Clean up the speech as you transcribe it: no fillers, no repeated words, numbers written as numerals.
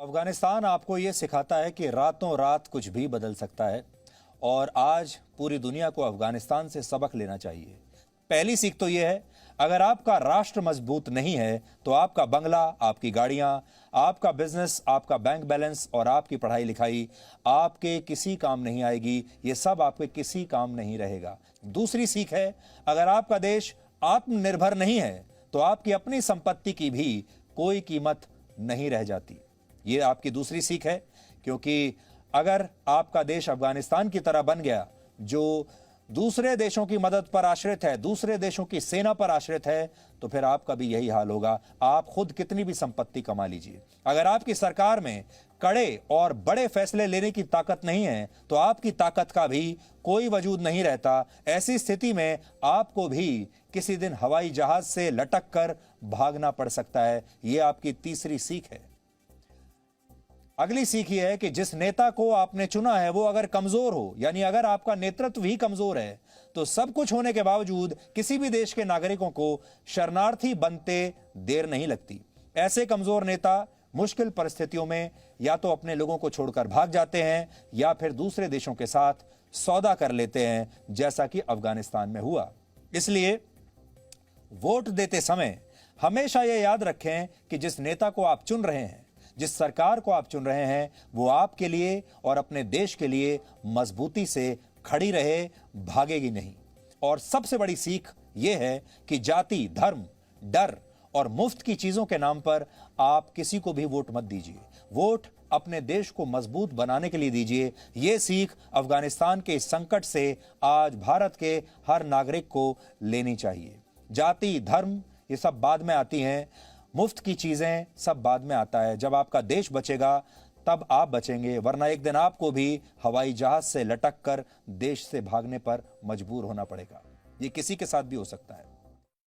अफगानिस्तान आपको ये सिखाता है कि रातों रात कुछ भी बदल सकता है और आज पूरी दुनिया को अफगानिस्तान से सबक लेना चाहिए। पहली सीख तो ये है, अगर आपका राष्ट्र मजबूत नहीं है तो आपका बंगला, आपकी गाड़ियां, आपका बिजनेस, आपका बैंक बैलेंस और आपकी पढ़ाई लिखाई आपके किसी काम नहीं आएगी। ये सब आपके किसी काम नहीं रहेगा। दूसरी सीख है, अगर आपका देश आत्मनिर्भर नहीं है तो आपकी अपनी संपत्ति की भी कोई कीमत नहीं रह जाती। ये आपकी दूसरी सीख है, क्योंकि अगर आपका देश अफगानिस्तान की तरह बन गया जो दूसरे देशों की मदद पर आश्रित है, दूसरे देशों की सेना पर आश्रित है, तो फिर आपका भी यही हाल होगा। आप खुद कितनी भी संपत्ति कमा लीजिए, अगर आपकी सरकार में कड़े और बड़े फैसले लेने की ताकत नहीं है तो आपकी ताकत का भी कोई वजूद नहीं रहता। ऐसी स्थिति में आपको भी किसी दिन हवाई जहाज से लटक कर भागना पड़ सकता है। यह आपकी तीसरी सीख है। अगली सीख यह है कि जिस नेता को आपने चुना है वो अगर कमजोर हो, यानी अगर आपका नेतृत्व ही कमजोर है, तो सब कुछ होने के बावजूद किसी भी देश के नागरिकों को शरणार्थी बनते देर नहीं लगती। ऐसे कमजोर नेता मुश्किल परिस्थितियों में या तो अपने लोगों को छोड़कर भाग जाते हैं या फिर दूसरे देशों के साथ सौदा कर लेते हैं, जैसा कि अफगानिस्तान में हुआ। इसलिए वोट देते समय हमेशा यह याद रखें कि जिस नेता को आप चुन रहे हैं, जिस सरकार को आप चुन रहे हैं, वो आपके लिए और अपने देश के लिए मजबूती से खड़ी रहे, भागेगी नहीं। और सबसे बड़ी सीख यह है कि जाति, धर्म, डर और मुफ्त की चीजों के नाम पर आप किसी को भी वोट मत दीजिए। वोट अपने देश को मजबूत बनाने के लिए दीजिए। यह सीख अफगानिस्तान के इस संकट से आज भारत के हर नागरिक को लेनी चाहिए। जाति, धर्म ये सब बाद में आती हैं, मुफ्त की चीजें सब बाद में आता है। जब आपका देश बचेगा तब आप बचेंगे, वरना एक दिन आपको भी हवाई जहाज से लटक कर देश से भागने पर मजबूर होना पड़ेगा। ये किसी के साथ भी हो सकता है।